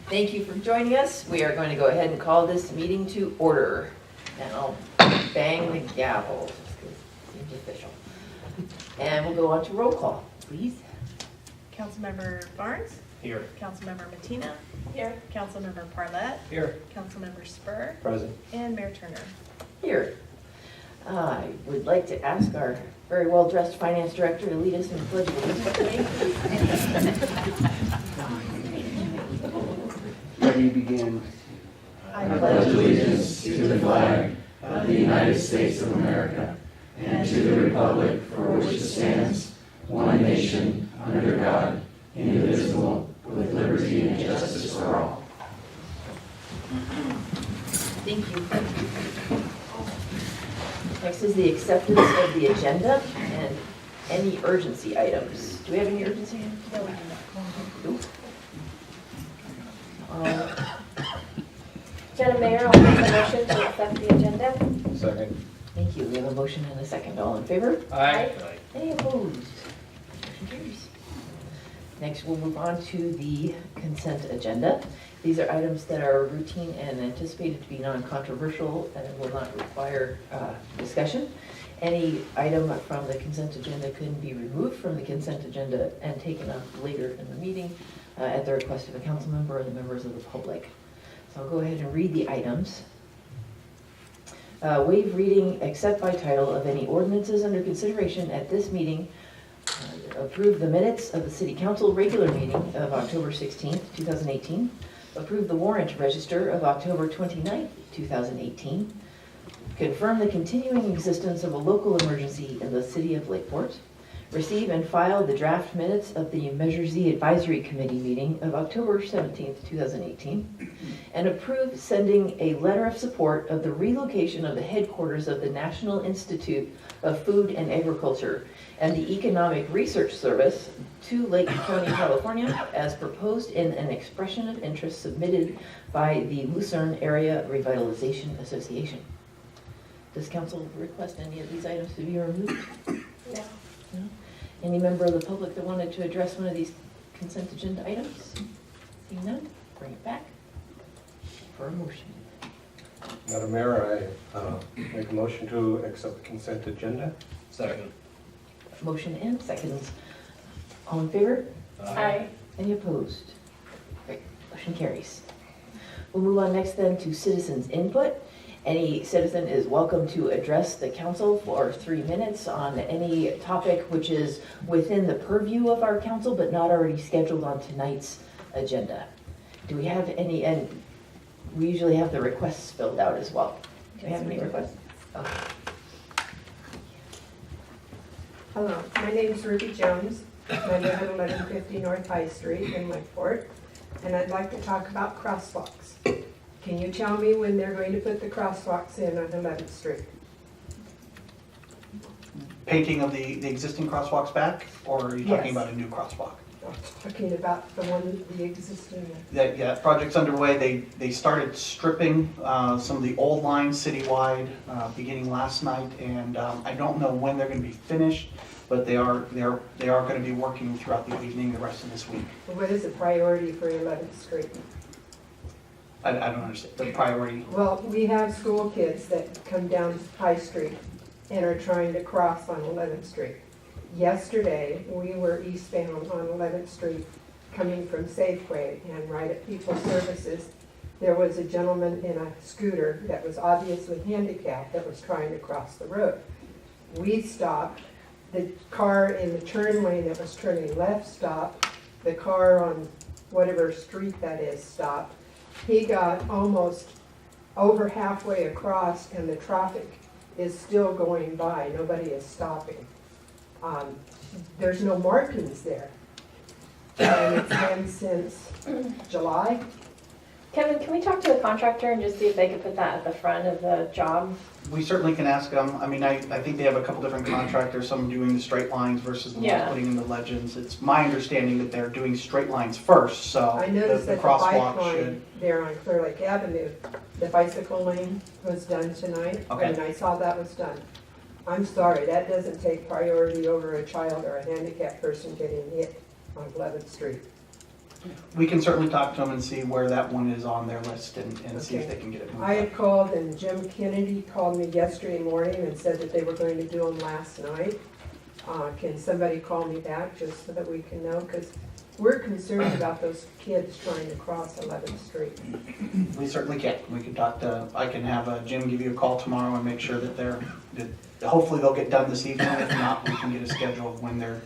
Thank you for joining us. We are going to go ahead and call this meeting to order. And I'll bang the gavel, just because it seems official. And we'll go on to roll call, please. Councilmember Barnes? Here. Councilmember Matina? Here. Councilmember Parlett? Here. Councilmember Spur? Present. And Mayor Turner. Here. I would like to ask our very well-dressed finance director to lead us in the pledge of allegiance. Ready, begin. I pledge allegiance to the flag of the United States of America and to the republic for which it stands, one nation, under God, indivisible, with liberty and justice for all. Thank you. Next is the acceptance of the agenda and any urgency items. Do we have any urgency items? No, we do not. Madam Mayor, I'll make a motion to accept the agenda. Second. Thank you. We have a motion and a second. All in favor? Aye. Any opposed? Motion carries. Next, we'll move on to the consent agenda. These are items that are routine and anticipated to be non-controversial and will not require discussion. Any item from the consent agenda can be removed from the consent agenda and taken up later in the meeting at the request of a council member or the members of the public. So I'll go ahead and read the items. Waive reading except by title of any ordinances under consideration at this meeting. Approve the minutes of the City Council regular meeting of October 16th, 2018. Approve the warrant register of October 29th, 2018. Confirm the continuing existence of a local emergency in the City of Lakeport. Receive and file the draft minutes of the Measure Z Advisory Committee meeting of October 17th, 2018. And approve sending a letter of support of the relocation of the headquarters of the National Institute of Food and Agriculture and the Economic Research Service to Lake County, California, as proposed in an expression of interest submitted by the Lucerne Area Revitalization Association. Does council request any of these items to be removed? No. No? Any member of the public that wanted to address one of these consent agenda items? Seeing none, bring it back for a motion. Madam Mayor, I make a motion to accept the consent agenda. Second. Motion and seconds. All in favor? Aye. Any opposed? Great, motion carries. We'll move on next then to citizens' input. Any citizen is welcome to address the council for 3 minutes on any topic which is within the purview of our council but not already scheduled on tonight's agenda. Do we have any, and we usually have the requests filled out as well. Do we have any requests? Okay. Hello, my name is Ruby Jones. I live at 1150 North High Street in Lakeport, and I'd like to talk about crosswalks. Can you tell me when they're going to put the crosswalks in on 11th Street? Painting of the existing crosswalks back, or are you talking Yes. about a new crosswalk? I'm talking about the existing. Yeah, project's underway. They started stripping some of the old lines citywide beginning last night, and I don't know when they're going to be finished, but they are going to be working throughout the evening the rest of this week. What is the priority for 11th Street? I don't understand the priority. Well, we have school kids that come down High Street and are trying to cross on 11th Street. Yesterday, we were eastbound on 11th Street coming from Safeway, and right at People's Services, there was a gentleman in a scooter that was obviously handicapped that was trying to cross the road. We stopped. The car in the turn lane that was turning left stopped. The car on whatever street that is stopped. He got almost over halfway across, and the traffic is still going by. Nobody is stopping. There's no markings there. And it's been since July. Kevin, can we talk to the contractor and just see if they could put that at the front of the job? We certainly can ask them. I mean, I think they have a couple different contractors, some doing the straight lines versus the ones Yeah. putting in the legends. It's my understanding that they're doing straight lines first, so I noticed the that the bike crosswalk line should. there on Clear Lake Avenue, the bicycle lane was done tonight. Okay. And I saw that was done. I'm sorry, that doesn't take priority over a child or a handicapped person getting hit on 11th Street. We can certainly talk to them and see where that one is on their list and see if Okay. they can get it moved I up. had called and Jim Kennedy called me yesterday morning and said that they were going to do them last night. Can somebody call me back just so that we can know? Because we're concerned about those kids trying to cross 11th Street. We certainly can. We can talk to, I can have Jim give you a call tomorrow and make sure that hopefully they'll get done this evening. If not, we can get a schedule of when they're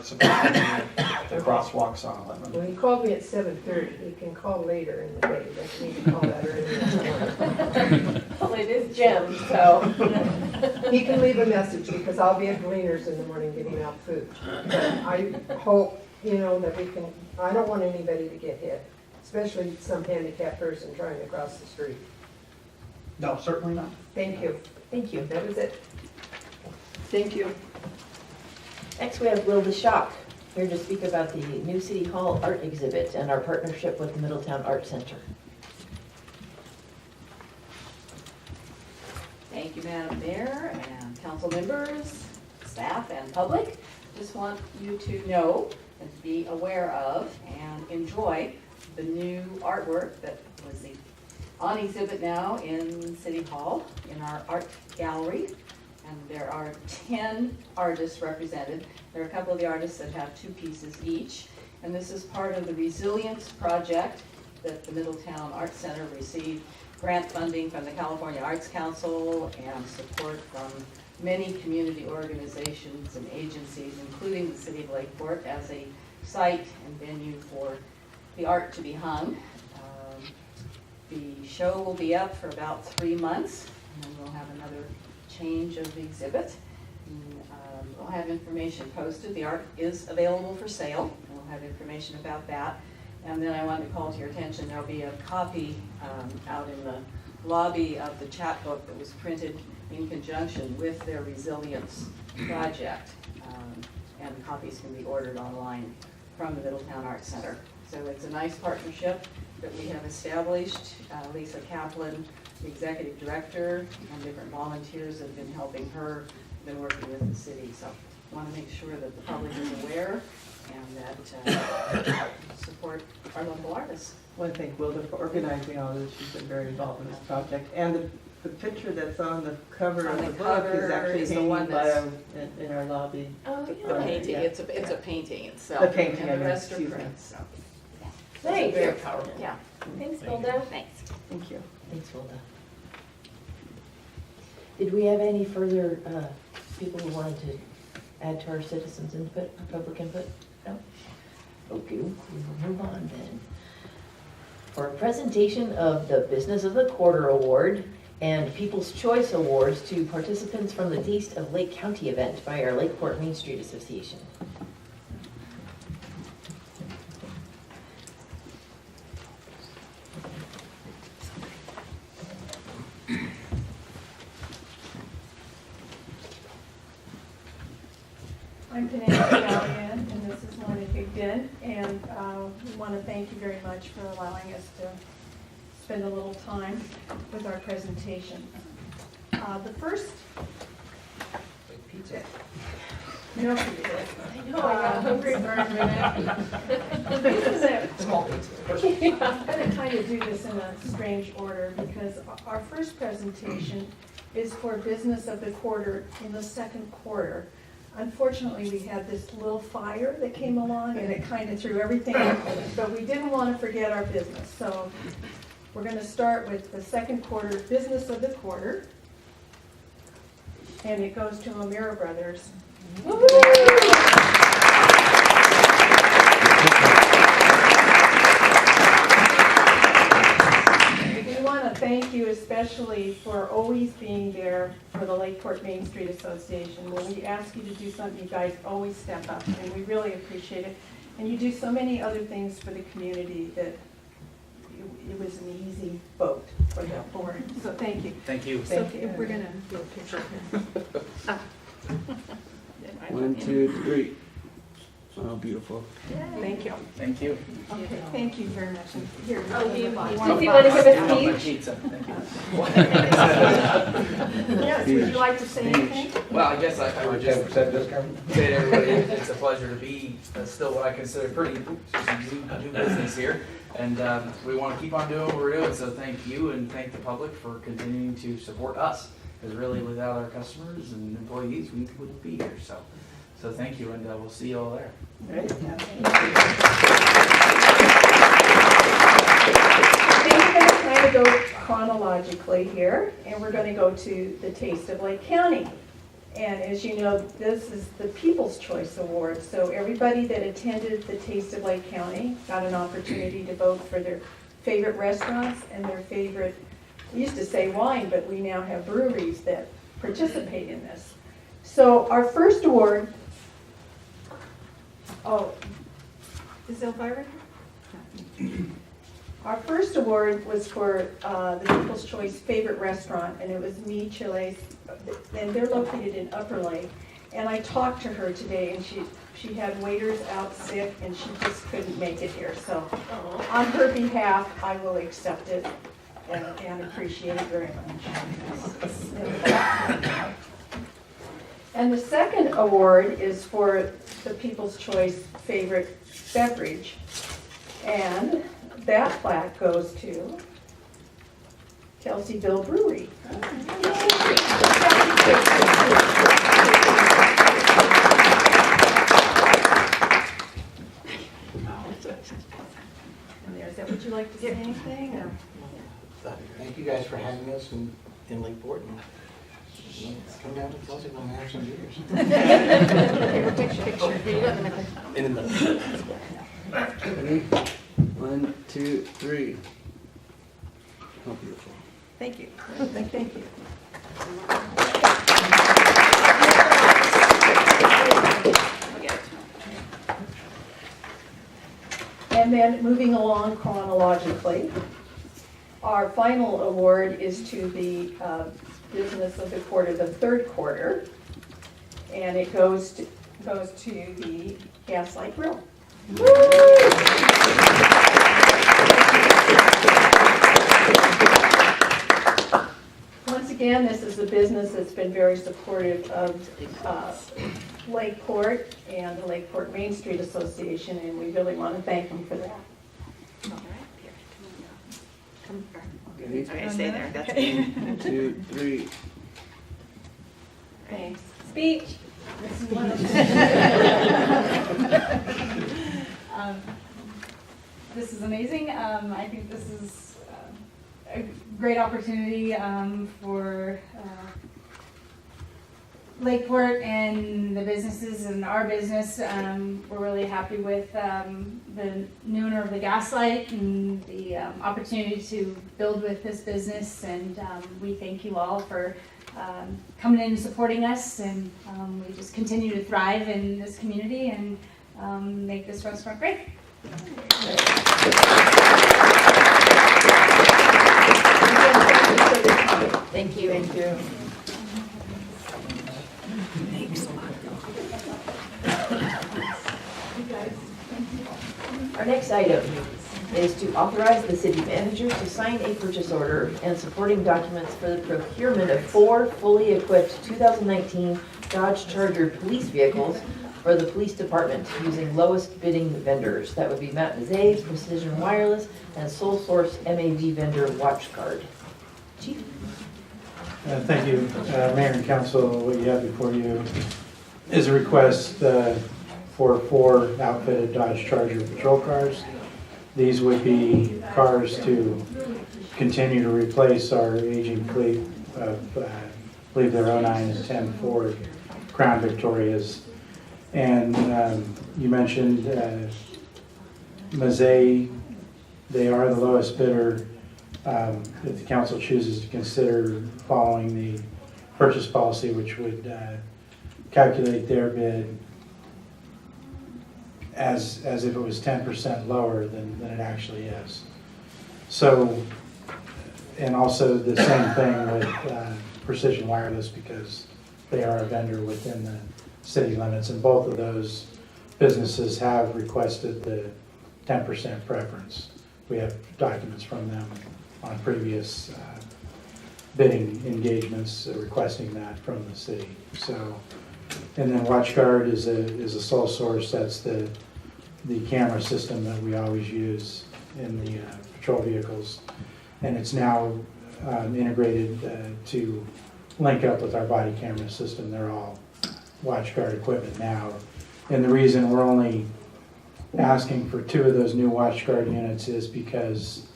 supposed to do the crosswalks on 11. Well, he called me at 7:30. He can call later in the day. He doesn't need to call that early in the morning. Well, it is Jim, so. He can leave a message because I'll be at Gleaners in the morning giving out food. But I hope, that we can, I don't want anybody to get hit, especially some handicapped person trying to cross the street. No, certainly not. Thank you. Thank you. That was it. Thank you. Next, we have Will DeShock, here to speak about the new City Hall art exhibit and our partnership with the Middletown Art Center. Thank you, Madam Mayor and council members, staff, and public. Just want you to know and to be aware of and enjoy the new artwork that was on exhibit now in City Hall in our art gallery. And there are 10 artists represented. There are a couple of the artists that have 2 pieces each. And this is part of the Resilience Project that the Middletown Art Center received grant funding from the California Arts Council and support from many community organizations and agencies, including the City of Lakeport, as a site and venue for the art to be hung. The show will be up for about 3 months, and then we'll have another change of the exhibit. And, we'll have information posted. The art is available for sale, and we'll have information about that. And then I wanted to call to your attention, there'll be a copy out in the lobby of the chapbook that was printed in conjunction with their Resilience Project. And copies can be ordered online from the Middletown Art Center. So it's a nice partnership that we have established. Lisa Kaplan, the executive director, and different volunteers have been helping her, been working with the city. So I want to make sure that the public is aware and that support our local artists. I want to thank Wilda for organizing all this. She's been very involved in this project. And the picture that's on the cover On of the the book cover is actually is the hanging one by that's- in our lobby. Oh, The The painting, yeah. it's a painting itself. The painting, And I the mean, rest are excuse me. prints, so. Thank Very you. powerful. Yeah, Thanks, Hilda. thanks. Thank you. Thanks, Wilda. Did we have any further people who wanted to add to our citizens' input, our public input? No? Okay, we will move on then. For a presentation of the Business of the Quarter Award and People's Choice Awards to participants from the Taste of Lake County event by our Lakeport Main Street Association. I'm Panay Gallion, and this is Lorna Higdon, and we want to thank you very much for allowing us to spend a little time with our presentation. The first... Pizza. No pizza. I know, I got hungry for a minute. This is it. Small pizza. I'm going to kind of do this in a strange order because our first presentation is for business of the quarter in the second quarter. Unfortunately, we had this little fire that came along and it kind of threw everything up, but we didn't want to forget our business. So we're going to start with the second quarter, business of the quarter. And it goes to O'Meara Brothers. We want to thank you especially for always being there for the Lakeport Main Street Association. When we ask you to do something, you guys always step up, and we really appreciate it. And you do so many other things for the community that it was an easy vote for the board. So thank you. Thank you. So if we're going to do a picture here. 1, 2, 3. Oh, beautiful. Thank you. Thank you. Okay, thank you very much. And here, Oh, do you want does he want to give a My speech? pizza, thank you. Yes, would you like to say anything? Well, I guess I would just 10% discount? say to everybody, it's a pleasure to be still what I consider pretty new business here. And we want to keep on doing what we're doing, so thank you and thank the public for continuing to support us. Because really, without our customers and employees, we wouldn't be here. So thank you, and we'll see you all there. Great. I think we're going to kind of go chronologically here, and we're going to go to the Taste of Lake County. And as you know, this is the People's Choice Award, so everybody that attended the Taste of Lake County got an opportunity to vote for their favorite restaurants and their favorite, we used to say wine, but we now have breweries that participate in this. So our first award, Is Elvira? our first award was for the People's Choice Favorite Restaurant, and it was Mi Chile's, and they're located in Upper Lake. And I talked to her today, and she had waiters out sick, and she just couldn't make it here. So on her behalf, I will accept it and appreciate it very much. And the second award is for the People's Choice Favorite Beverage, and that plaque goes to Kelseyville Brewery. And there's that. Would you like to say anything? Or? Thank you guys for having us in Lakeport. And come down to Kelseyville and have some beers. In the middle. Ready? 1, 2, 3. Oh, beautiful. Thank you. Thank you. And then moving along chronologically, our final award is to the business of the quarter, the third quarter, and it goes to the Gaslight Grill. Once again, this is a business that's been very supportive of Lakeport and the Lakeport Main Street Association, and we really want to thank them for that. Ready? Okay, stay there. That's 1, 2, 3. Thanks. Speech. This is amazing. I think this is a great opportunity for Lakeport and the businesses and our business. We're really happy with the new owner of the Gaslight and the opportunity to build with this business. And we thank you all for coming in and supporting us. And we just continue to thrive in this community and make this restaurant great. Thank you. Thank you. Our next item is to authorize the city manager to sign a purchase order and supporting documents for the procurement of 4 fully equipped 2019 Dodge Charger police vehicles for the police department using lowest bidding vendors. That would be Matt Mazay, Precision Wireless, and sole source MAV vendor WatchGuard. Chief? Thank you, Mayor and Council. What you have before you is a request for 4 outfitted Dodge Charger patrol cars. These would be cars to continue to replace our aging fleet of, I believe they're 09 and 10 Ford Crown Victorias. And you mentioned Mazay, they are the lowest bidder. If the council chooses to consider following the purchase policy, which would calculate their bid as if it was 10% lower than it actually is. So, and also the same thing with Precision Wireless, because they are a vendor within the city limits, and both of those businesses have requested the 10% preference. We have documents from them on previous bidding engagements requesting that from the city. So, and then WatchGuard is a sole source. That's the camera system that we always use in the patrol vehicles, and it's now integrated to link up with our body camera system. They're all WatchGuard equipment now, and the reason we're only asking for 2 of those new WatchGuard units is because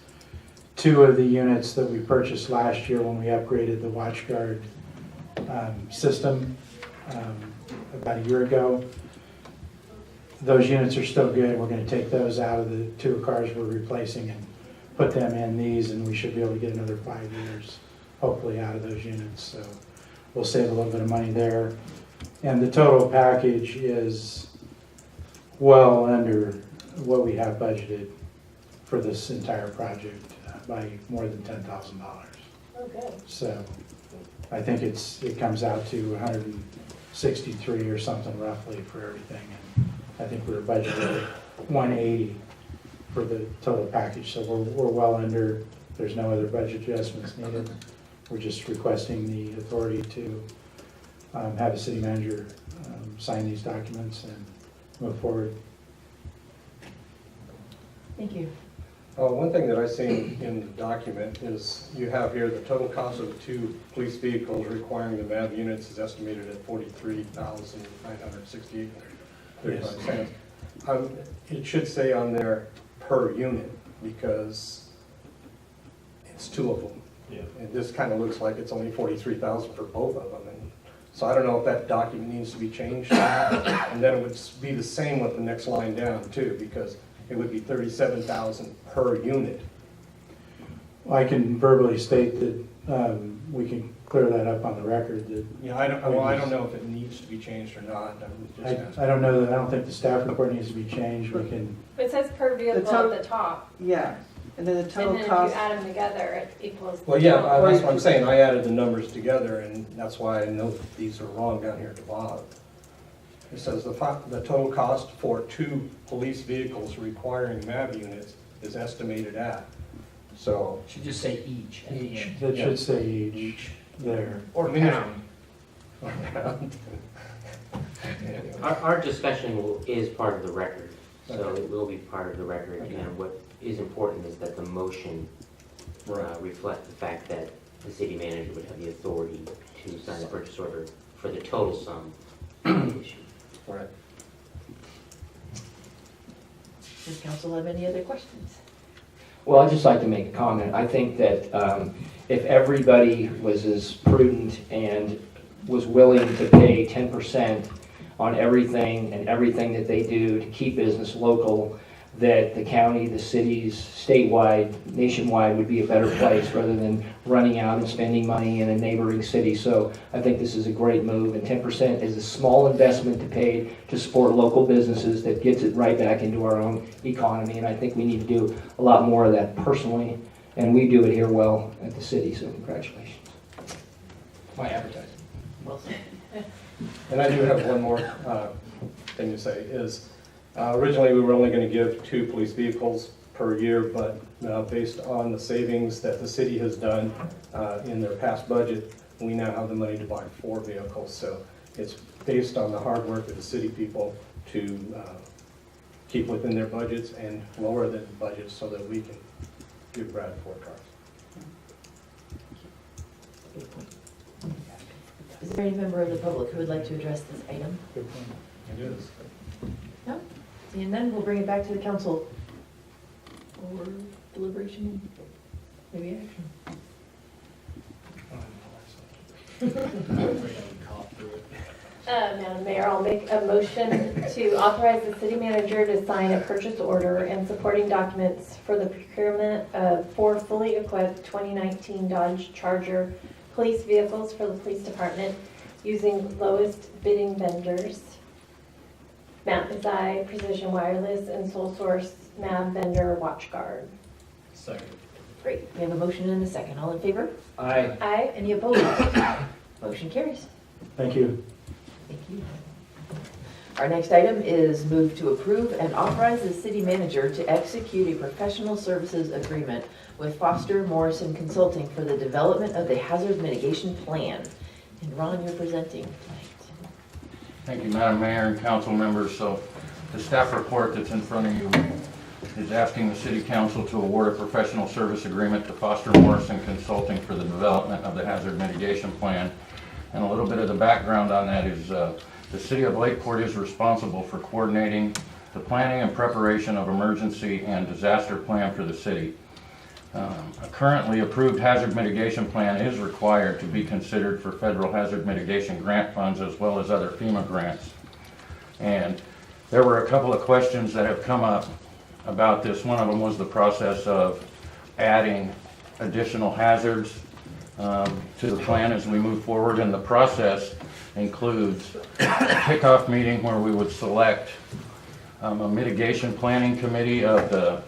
2 of the units that we purchased last year when we upgraded the WatchGuard system about a year ago, those units are still good. We're going to take those out of the 2 cars we're replacing and put them in these, and we should be able to get another 5 years, hopefully, out of those units. So we'll save a little bit of money there. And the total package is well under what we have budgeted for this entire project by more than $10,000. Oh, good. So I think it comes out to 163 or something roughly for everything. And I think we were budgeted 180 for the total package. So we're well under. There's no other budget adjustments needed. We're just requesting the authority to have a city manager sign these documents and move forward. Thank you. One thing that I see in the document is you have here the total cost of the 2 police vehicles requiring the MAV units is estimated at $43,968.35. It should say on there per unit because it's 2 of them. Yeah. And this kind of looks like it's only $43,000 for both of them. And so I don't know if that document needs to be changed. And then it would be the same with the next line down too, because it would be $37,000 per unit. Well, I can verbally state that we can clear that up on the record. That Yeah, I don't know if it needs to be changed or not. I don't know that. I don't think the staff report needs to be changed. We can. It says per vehicle total- at the top, Yeah, and then the and total then if you cost, add them together, it equals. the Well, yeah, total. that's what I'm saying. I added the numbers together, and that's why I know that these are wrong down here at the bottom. It says the total cost for 2 police vehicles requiring MAV units is estimated at. So, Should just say each at the end. That should say each there. Or I mean, pound. anyway. Our discussion is part of the record, so it will be part of the record. Okay. And what is important is that the motion reflect the fact that the city manager would have the authority to sign the purchase order for the total sum issue. Right. Does council have any other questions? Well, I'd just like to make a comment. I think that if everybody was as prudent and was willing to pay 10% on everything and everything that they do to keep business local, that the county, the cities, statewide, nationwide would be a better place rather than running out and spending money in a neighboring city. So I think this is a great move, and 10% is a small investment to pay to support local businesses that gets it right back into our own economy. And I think we need to do a lot more of that personally, and we do it here well at the city, so congratulations. My advertising. Well said. And I do have one more thing to say is, originally we were only going to give 2 police vehicles per year, but based on the savings that the city has done in their past budget, we now have the money to buy 4 vehicles. So it's based on the hard work of the city people to keep within their budgets and lower the budgets so that we can give Brad 4 cars. Is there any member of the public who would like to address this item? It is. No? Seeing none, we'll bring it back to the council for deliberation, maybe action. Madam Mayor, I'll make a motion to authorize the city manager to sign a purchase order and supporting documents for the procurement of 4 fully equipped 2019 Dodge Charger police vehicles for the police department using lowest bidding vendors, Mount Precision Wireless, and sole source MAV vendor WatchGuard. Second. Great, we have a motion and a second. All in favor? Aye. Aye. Any opposed? Motion carries. Thank you. Thank you. Our next item is move to approve and authorize the city manager to execute a professional services agreement with Foster Morrison Consulting for the development of the hazard mitigation plan. And Ron, you're presenting tonight. Thank you, Madam Mayor and council members. So the staff report that's in front of you is asking the city council to award a professional service agreement to Foster Morrison Consulting for the development of the hazard mitigation plan. And a little bit of the background on that is the city of Lakeport is responsible for coordinating the planning and preparation of emergency and disaster plan for the city. A currently approved hazard mitigation plan is required to be considered for federal hazard mitigation grant funds as well as other FEMA grants. And there were a couple of questions that have come up about this. One of them was the process of adding additional hazards to the plan as we move forward, and the process includes a kickoff meeting where we would select a mitigation planning committee of the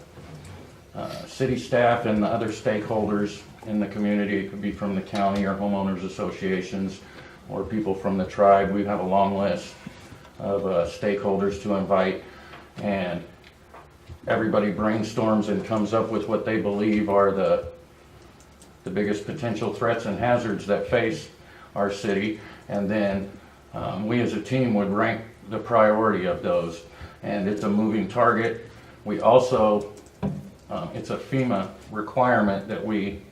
city staff and the other stakeholders in the community. It could be from the county or homeowners associations or people from the tribe. We have a long list of stakeholders to invite, and everybody brainstorms and comes up with what they believe are the biggest potential threats and hazards that face our city, and then we as a team would rank the priority of those, and it's a moving target. We also it's a FEMA requirement that we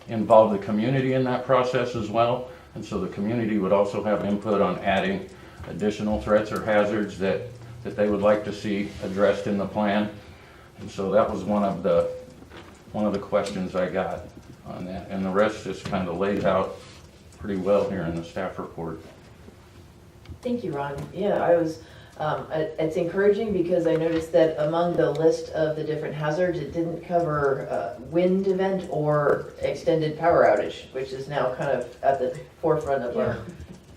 involve the community in that process as well, and so the community would also have input on adding additional threats or hazards that they would like to see addressed in the plan. And so that was one of the questions I got on that, and the rest is kind of laid out pretty well here in the staff report. Thank you, Ron. Yeah, I was, it's encouraging because I noticed that among the list of the different hazards, it didn't cover wind event or extended power outage, which is now kind of at the forefront of our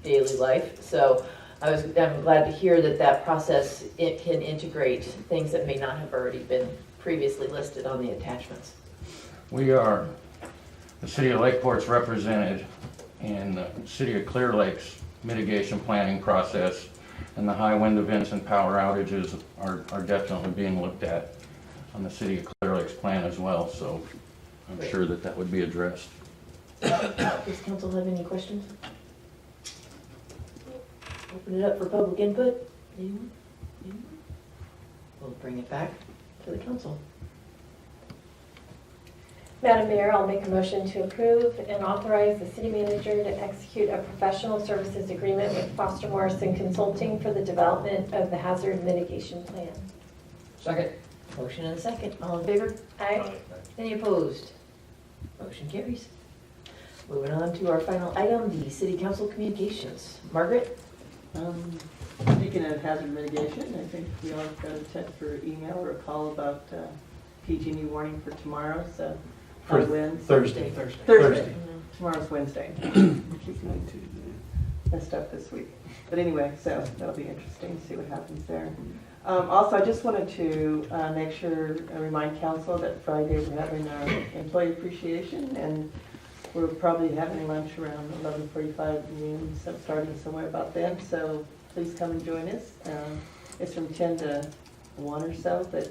daily life. So I'm glad to hear that process, it can integrate things that may not have already been previously listed on the attachments. The city of Lakeport's represented in the city of Clear Lake's mitigation planning process, and the high wind events and power outages are definitely being looked at on the city of Clear Lake's plan as well, so I'm sure that would be addressed. Does council have any questions? Open it up for public input. Anyone? We'll bring it back to the council. Madam Mayor, I'll make a motion to approve and authorize the city manager to execute a professional services agreement with Foster Morrison Consulting for the development of the hazard mitigation plan. Second. Motion and a second. All in favor? Aye. Any opposed? Motion carries. Moving on to our final item, the city council communications. Margaret? Speaking of hazard mitigation, I think we all got a text or email or a call about PG&E warning for tomorrow, so For Thursday. Thursday. Tomorrow's Wednesday. Messed up this week. But anyway, so that'll be interesting to see what happens there. Also, I just wanted to make sure, remind council that Friday we're having our employee appreciation, and we're probably having lunch around 11:45 noon, so starting somewhere about then. So please come and join us. It's from 10 to 1 or so, but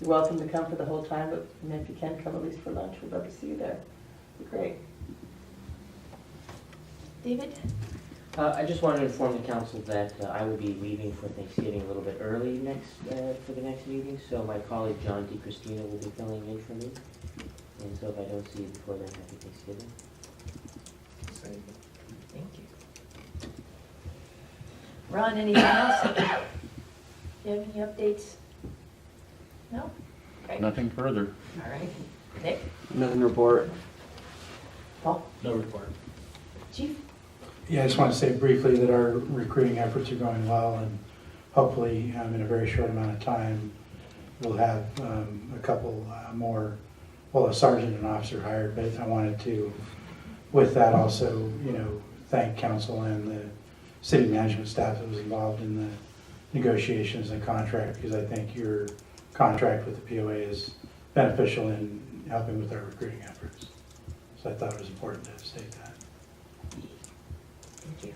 you're welcome to come for the whole time, but if you can, come at least for lunch. We'd love to see you there. It'd be great. David? I just wanted to inform the council that I will be leaving for Thanksgiving a little bit early for the next meeting, so my colleague John DiCristina will be filling in for me. And so if I don't see you before then, happy Thanksgiving. Thank you. Ron, anything else? Do you have any updates? No? Okay. Nothing further. All right. Nick? Nothing to report. Paul? No report. Chief? Yeah, I just want to say briefly that our recruiting efforts are going well, and hopefully in a very short amount of time, we'll have a couple more, well, a sergeant and officer hired, but I wanted to, with that also, thank council and the city management staff that was involved in the negotiations and contract, because I think your contract with the POA is beneficial in helping with our recruiting efforts. So I thought it was important to state that. Thank you.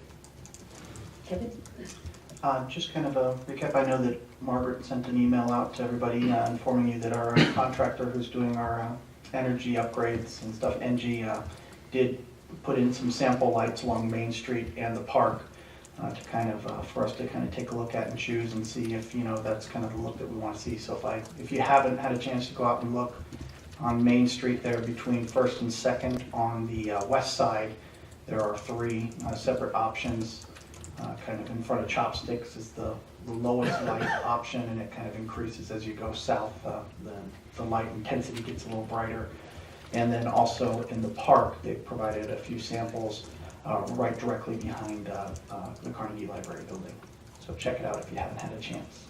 Kevin? Just kind of a recap, I know that Margaret sent an email out to everybody informing you that our contractor who's doing our energy upgrades and stuff, NG, did put in some sample lights along Main Street and the park to kind of, for us to kind of take a look at and choose and see if, that's kind of the look that we want to see. So if you haven't had a chance to go out and look on Main Street there between 1st and 2nd on the west side, there are 3 separate options. Kind of in front of Chopsticks is the lowest light option, and it kind of increases as you go south. The light intensity gets a little brighter. And then also in the park, they've provided a few samples right directly behind the Carnegie Library building. So check it out if you haven't had a chance.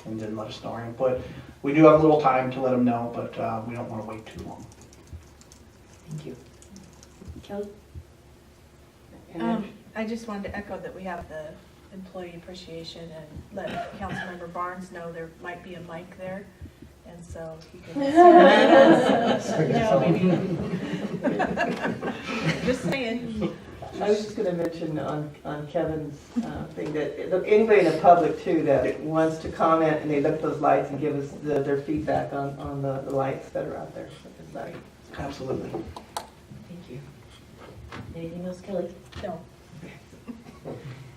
And then let us know our input. We do have a little time to let them know, but we don't want to wait too long. Thank you. Kelly? I just wanted to echo that we have the employee appreciation and let Councilmember Barnes know there might be a mic there. And so he can, maybe. Just saying. I was just going to mention on Kevin's thing that anybody in the public too that wants to comment and they look at those lights and give us their feedback on the lights that are out there. Absolutely. Thank you. Anything else, Kelly? No.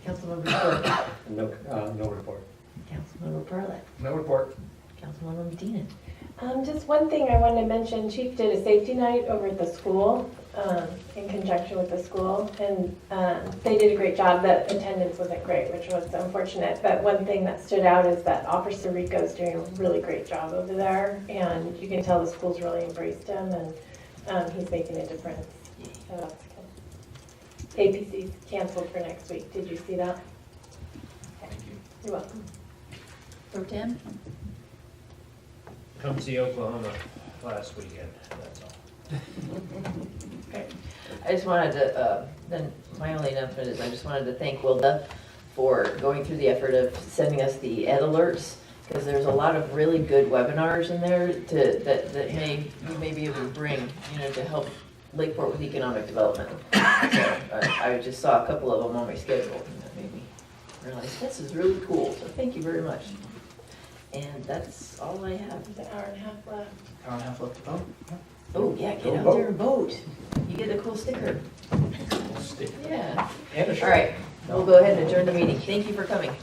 Councilmember Short? No report. Councilmember Parlett? No report. Councilmember Medina? Just one thing I wanted to mention, Chief did a safety night over at the school, in conjunction with the school, and they did a great job. The attendance wasn't great, which was unfortunate, but one thing that stood out is that Officer Rico's doing a really great job over there, and you can tell the school's really embraced him, and he's making a difference. So that's good. APC's canceled for next week. Did you see that? Thank you. You're welcome. Pro Tem? Come see Oklahoma last weekend, that's all. Okay. I just wanted to, then my only announcement is I just wanted to thank Wilda for going through the effort of sending us the ed alerts, because there's a lot of really good webinars in there that you may be able to bring, to help Lakeport with economic development. So I just saw a couple of them on my schedule, and that made me realize this is really cool. So thank you very much. And that's all I have. There's an hour and a half left. Hour and a half left to vote. Oh, yeah, get out there and vote. You get a cool sticker. Yeah. And a All right, we'll go ahead and adjourn the meeting. Thank you for coming.